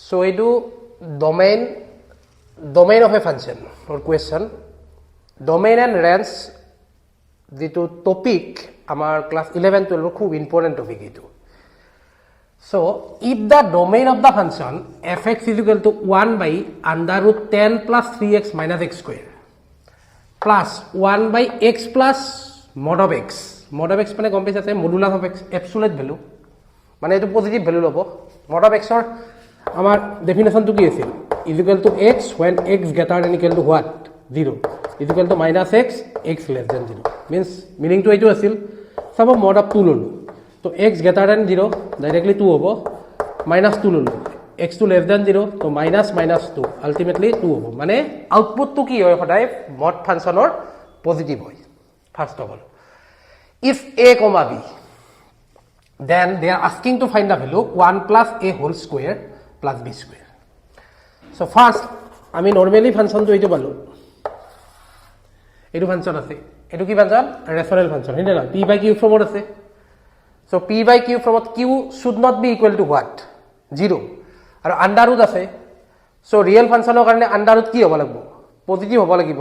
So এইটো domain of a function or question. Domain and range যেটো topic আমাৰ class 11 12 খুব important topic এইটো. So if the domain of the function fx is equal to 1 by under root 10 plus 3x minus x square plus 1 by x plus mod of x. Mod of x মানে গম পাইছে modulus of x absolute value মানে এটো positive value লব mod of x ৰ আমাৰ ডেফিনেশনটো কি আছিল is equal to x when x greater than equal to what 0 is equal to minus x less than 0 meaning to এইটো আছিল সব mod of 2 ললো তো x greater than 0 directly 2 হ'ব minus 2 ললো x to less than 0 তো minus 2 ultimately 2 হ'ব মানে আউটপুটটো কি হয় সদায় mod ফাংশনৰ পজিটিভ হয় first of all if a comma b then they are asking to find the value 1 plus a whole square plus b square. So first আমি normally function to এইটো পালো এইটো ফাংশন আছে এইটো কি ফাংশন ৰেফাৰেল ফাংশন হিনে না p by q ফৰ্মত আছে so p by q ফৰ্মত q should not be equal to what 0 আৰু আন্ডাৰ ৰুট আছে so ৰিয়েল ফাংশনৰ কাৰণে আন্ডাৰ ৰুট কি হ'ব লাগিব পজিটিভ হ'ব লাগিব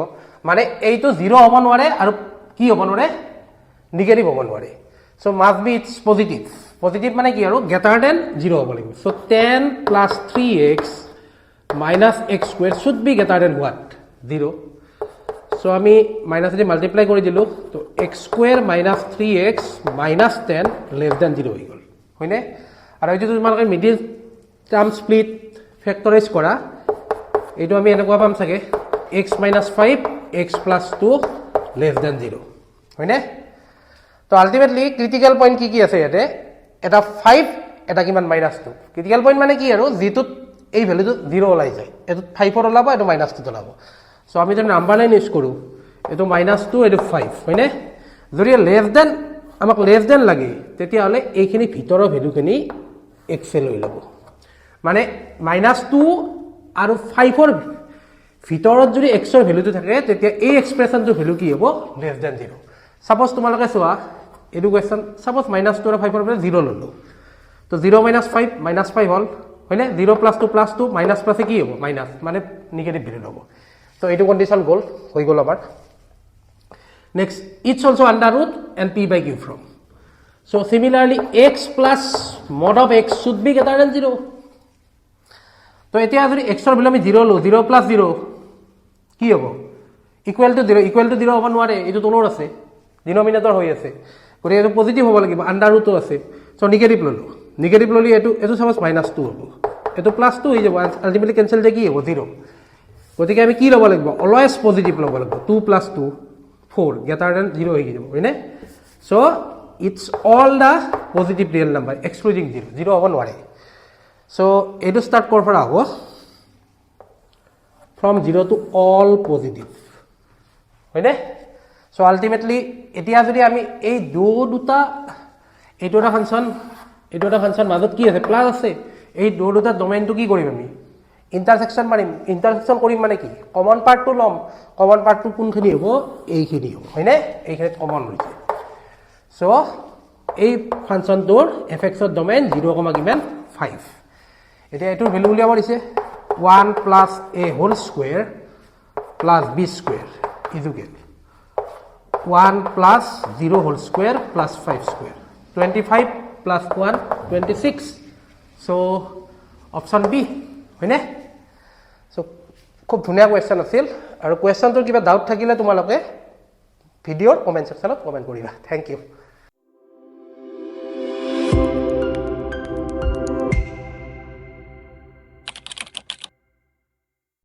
মানে এইটো 0 হ'ব নোৱাৰে আৰু কি হ'ব নোৱাৰে নেগেটিভ হ'ব নোৱাৰে so must be it's positive মানে কি আৰু greater than 0 হ'ব লাগিব so 10 plus 3x minus x square should be greater than what 0 so আমি minus দি multiply কৰি দিলো তো x square minus 3x minus 10 less than 0 হৈ গল হয়নে আৰু এই যে তোমালোকে মিডিল টাৰ্ম স্প্লিট ফ্যাক্টৰাইজ কৰা এইটো আমি এনেকুৱা পাম চাগে x minus 5 x plus 2 less than 0 হয়নে তো আলটিমেটলি ক্রিটিক্যাল পয়েন্ট কি আছে ইয়াতে এটা 5 এটা কিমান -2 ক্রিটিক্যাল পয়েন্ট মানে কি আৰু যেটোত এই ভ্যালুটো 0 ওলাই যায় এটো 5 ৰ ওলাব এটো -2 ওলাব সো আমি যদি নাম্বাৰ লাইন ইউজ কৰো এটো -2 এটো 5 হয়নে যদি লেস দেন আমাক লেস দেন লাগে তেতিয়া হলে এইখিনি ভিতৰৰ ভ্যালুখিনি x এ লৈ লব মানে -2 আৰু 5 ৰ ভিতৰত যদি x ৰ ভ্যালুটো থাকে তেতিয়া এই এক্সপ্ৰেছনটোৰ ভ্যালু কি হ'ব লেস দেন 0 সাপোজ তোমালোকে চোৱা এডু কোৱেশ্চন সাপোজ -2 আৰু 5 ৰ পৰা 0 ললো তো 0 - 5 -5 হল হয়নে 0 + 2 + 2 মাইনাস প্লাসে কি হ'ব মাইনাস মানে নেগেটিভ ভ্যালু হ'ব তো এইটো কন্ডিশন গল হৈ গল আবার next it's also under root and p by q from so similarly x plus mod of x should be greater than 0 তো এতিয়া যদি x ৰ ভ্যালু আমি 0 লো 0 + 0 কি হ'ব ইকুয়াল টু 0 হ'ব নোৱাৰে এইটো তলৰ আছে ডিনোমিনেটৰ হৈ আছে গতিকে এইটো পজিটিভ হ'ব লাগিব আন্ডাৰ ৰুটও আছে সো নেগেটিভ ললি এটো সাপোজ -2 হ'ব এটো +2 হৈ যাব আলটিমেটলি ক্যান্সেল দে কি হ'ব 0 গতিকে আমি কি লব লাগিব অলওয়েজ পজিটিভ লব লাগিব 2 + 2 4 greater than 0 হৈ যাব হয়নে so it's all the positive real number excluding 0 হ'ব নোৱাৰে সো এটো স্টাৰ্ট কৰ পৰা হ'ব from 0 to all positive হয়নে সো আলটিমেটলি এতিয়া যদি আমি এই দুটা এইটো এটা ফাংশন মাজত কি আছে প্লাস আছে এই দুটা ডোমেইনটো কি কৰিম আমি ইন্টাৰসেকশন মাৰিম ইন্টাৰসেকশন কৰিম মানে কি কমন পার্টটো লম কমন পার্টটো কোনখিনি হ'ব এইখিনি হ'ব হয়নে এইখিনি কমন হৈছে সো এই ফাংশনটোৰ fx ৰ ডোমেইন 0, কিমান 5 এতিয়া এটোৰ ভ্যালু উলিয়াব দিছে 1 plus a whole square plus b square is equal 1 plus 0 whole square plus 5 square 25 plus 1 26 so option b হয়নে সো খুব ধুনীয়া কোৱেশ্চন আছিল আৰু কোৱেশ্চনটোৰ কিবা ডাউট থাকিলে তোমালোকে ভিডিঅ'ৰ কমেন্ট সেকশনত কমেন্ট কৰিবা থ্যাংক ইউ